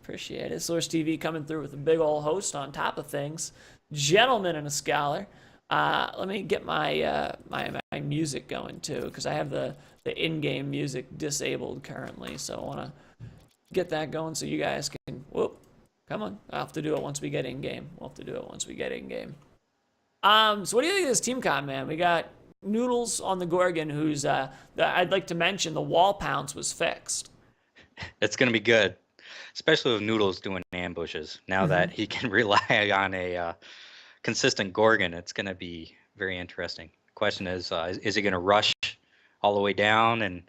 Appreciate it. Source TV coming through with a big old host on top of things. Gentleman and a scholar. Let me get my music going too, because I have the in-game music disabled currently. So I want to get that going so you guys can. Whoop, come on. I'll have to do it once we get in game. We'll have to do it once we get in game. So what do you think of this team comp, man? We got Noodles on the Gorgon, who's I'd like to mention the wall pounce was fixed. It's gonna be good, especially with Noodles doing ambushes. Now that he can rely on a consistent Gorgon, it's going to be very interesting. Question is he going to rush all the way down and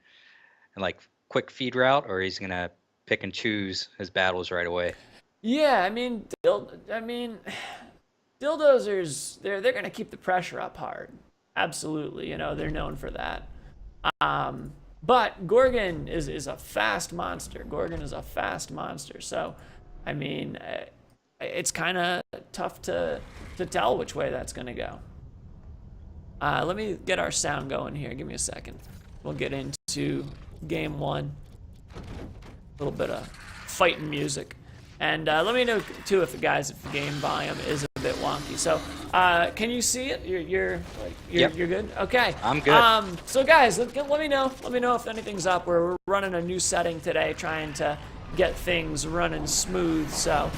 like quick feed route, or he's going to pick and choose his battles right away? Yeah, I mean, Dill Dozers, they're going to keep the pressure up hard. Absolutely, they're known for that. But Gorgon is a fast monster. Gorgon is a fast monster. So, I mean, it's kind of tough to tell which way that's going to go. Let me get our sound going here. Give me a second. We'll get into game one. A little bit of fighting music. And let me know, too, if the game volume is a bit wonky. So, can you see it? You're good? Okay. I'm good. So, guys, let me know. Let me know if anything's up. We're running a new setting today, trying to get things running smooth. So,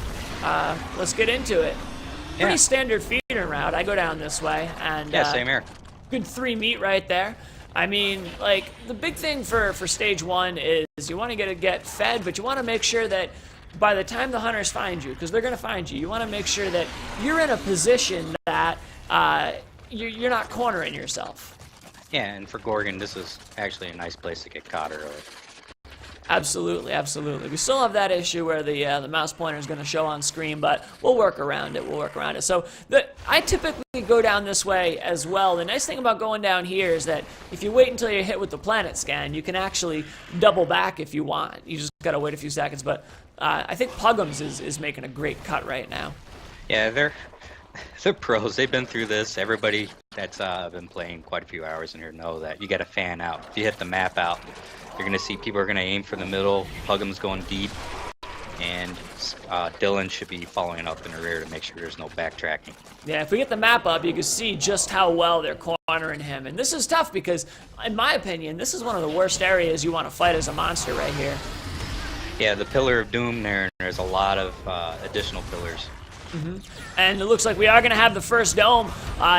let's get into it. Pretty standard feeder route. I go down this way, and same here. Good 3 meat right there. I mean, like, the big thing for stage 1 is you want to get fed, but you want to make sure that by the time the hunters find you, because they're going to find you, you want to make sure that you're in a position that you're not cornering yourself. Yeah, and for Gorgon, this is actually a nice place to get caught early. Absolutely, absolutely. We still have that issue where the mouse pointer is going to show on screen, but we'll work around it. So I typically go down this way as well. The nice thing about going down here is that if you wait until you're hit with the planet scan, you can actually double back if you want. You just got to wait a few seconds. But I think Puggums is making a great cut right now. Yeah, they're pros. They've been through this. Everybody that's been playing quite a few hours in here know that you got to fan out. If you hit the map out, you're going to see people are going to aim for the middle, Puggum's going deep, and Dylan should be following up in the rear to make sure there's no backtracking. Yeah, if we get the map up, you can see just how well they're cornering him. And this is tough because, in my opinion, this is one of the worst areas you want to fight as a monster right here. Yeah, the Pillar of Doom there, and there's a lot of additional pillars. And it looks like we are going to have the first dome.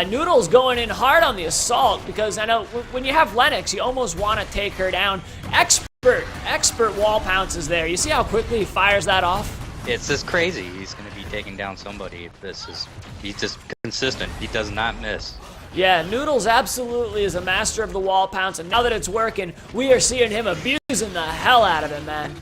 Noodle's going in hard on the assault because I know when you have Lennox, you almost want to take her down. Expert wall pounces there. You see how quickly he fires that off? It's just crazy. He's going to be taking down somebody. He's just consistent. He does not miss. Yeah, Noodles absolutely is a master of the wall pounce, and now that it's working, we are seeing him abusing the hell out of it, man.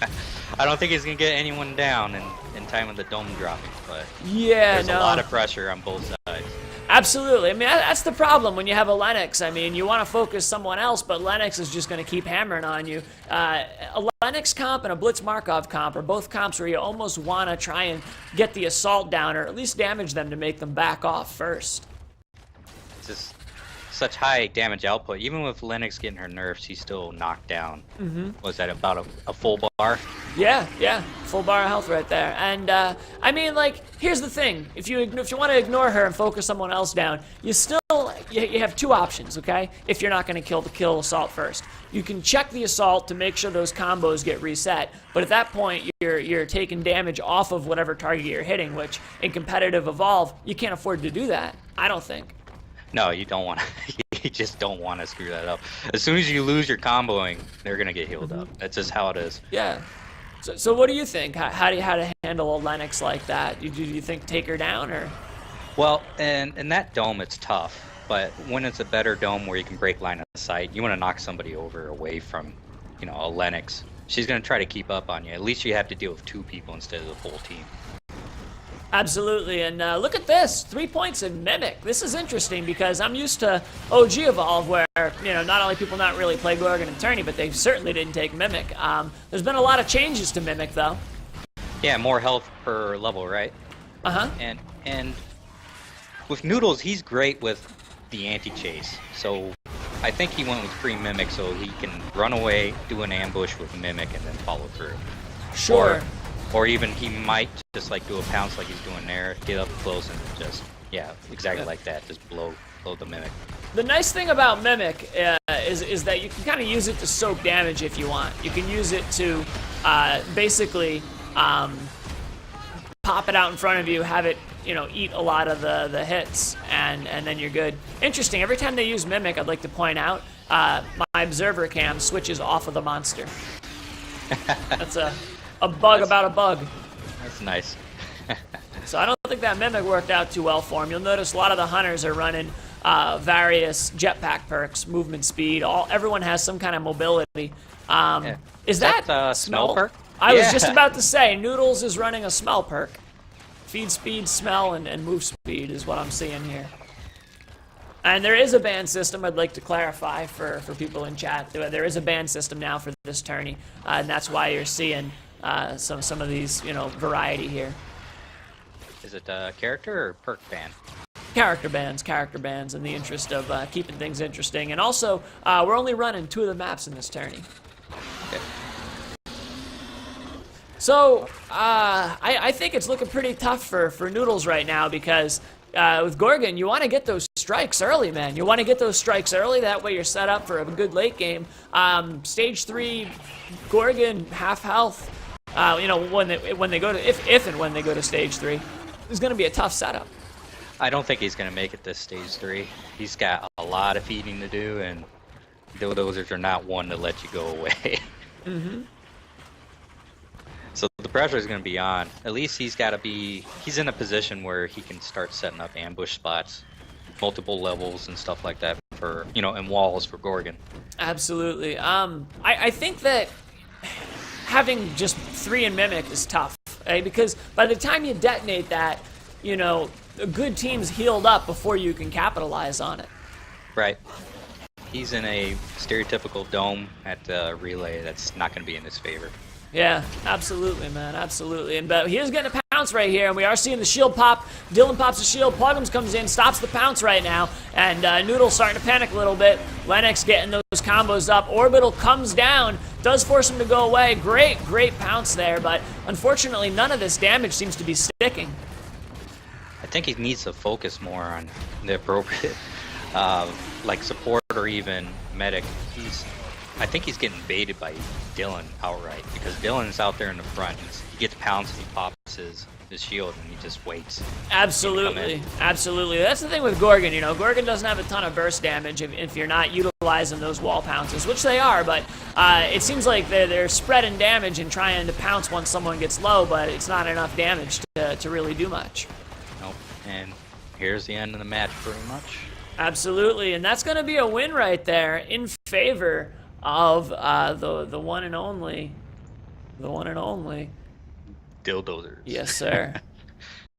I don't think he's going to get anyone down in time of the dome dropping, but there's a lot of pressure on both sides. Absolutely. I mean, that's the problem when you have a Lennox. I mean, you want to focus someone else, but Lennox is just going to keep hammering on you. A Lennox comp and a Blitz Markov comp are both comps where you almost want to try and get the assault down or at least damage them to make them back off first. It's just such high damage output. Even with Lennox getting her nerfs, she's still knocked down. Was that about a full bar? Yeah, full bar of health right there. And I mean, like, here's the thing: if you want to ignore her and focus someone else down, you have 2 options, okay? If you're not going to kill assault first, you can check the assault to make sure those combos get reset. But at that point, you're taking damage off of whatever target you're hitting, which in competitive Evolve, you can't afford to do that. I don't think. No, you don't want to. You just don't want to screw that up. As soon as you lose your comboing, they're gonna get healed up. That's just how it is. Yeah. So what do you think? How do you handle a Lennox like that? Do you think take her down or? Well, in that dome, it's tough. But when it's a better dome where you can break line of sight, you want to knock somebody over away from, a Lennox. She's gonna try to keep up on you. At least you have to deal with 2 people instead of the full team. Absolutely, and look at this, 3 points in Mimic. This is interesting because I'm used to OG Evolve where, not only people not really play Gorgon and Tourney, but they certainly didn't take Mimic. There's been a lot of changes to Mimic, though. Yeah, more health per level, right? And with Noodles, he's great with the anti-chase. So I think he went with free Mimic so he can run away, do an ambush with Mimic, and then follow through. Sure. Or even he might just like do a pounce like he's doing there, get up close and just, yeah, exactly like that, just blow the Mimic. The nice thing about Mimic is that you can kind of use it to soak damage if you want. You can use it to basically pop it out in front of you, have it, you know, eat a lot of the hits, and then you're good. Interesting, every time they use Mimic, I'd like to point out, my observer cam switches off of the monster. That's a bug about a bug. That's nice. So I don't think that Mimic worked out too well for him. You'll notice a lot of the hunters are running various jetpack perks, movement speed. Everyone has some kind of mobility. Is that smell perk? I was just about to say, Noodles is running a smell perk. Feed speed, smell, and move speed is what I'm seeing here. And there is a ban system, I'd like to clarify for people in chat. There is a ban system now for this tourney, and that's why you're seeing some of these, you know, variety here. Is it character or perk ban? Character bans in the interest of keeping things interesting. And also, we're only running 2 of the maps in this tourney. Okay. So, I think it's looking pretty tough for Noodles right now because with Gorgon, you want to get those strikes early, man. You want to get those strikes early. That way you're set up for a good late game. Stage 3, Gorgon, half health. You know, when they go to, if and when they go to stage 3, it's going to be a tough setup. I don't think he's going to make it this stage 3. He's got a lot of feeding to do, and Dill Dozers are not one to let you go away. Mm-hmm. So the pressure is going to be on. At least he's in a position where he can start setting up ambush spots, multiple levels and stuff like that for, you know, and walls for Gorgon. Absolutely. I think that having just 3 in Mimic is tough, eh? Because by the time you detonate that, you know, a good team's healed up before you can capitalize on it. Right. He's in a stereotypical dome at the relay that's not going to be in his favor. Yeah, absolutely, man, absolutely. But he is getting a pounce right here, and we are seeing the shield pop. Dylan pops the shield, Plugums comes in, stops the pounce right now, and Noodle's starting to panic a little bit. Lennox getting those combos up. Orbital comes down, does force him to go away. Great pounce there, but unfortunately none of this damage seems to be sticking. I think he needs to focus more on the appropriate, like support or even medic. I think he's getting baited by Dylan outright because Dylan's out there in the front. He gets pounced and he pops his shield and he just waits. Absolutely, absolutely. That's the thing with Gorgon. You know, Gorgon doesn't have a ton of burst damage if you're not utilizing those wall pounces, which they are. But it seems like they're spreading damage and trying to pounce once someone gets low, but it's not enough damage to really do much. Nope. And here's the end of the match, pretty much. Absolutely, and that's going to be a win right there in favor of the one and only, Dill Dozers. Yes, sir.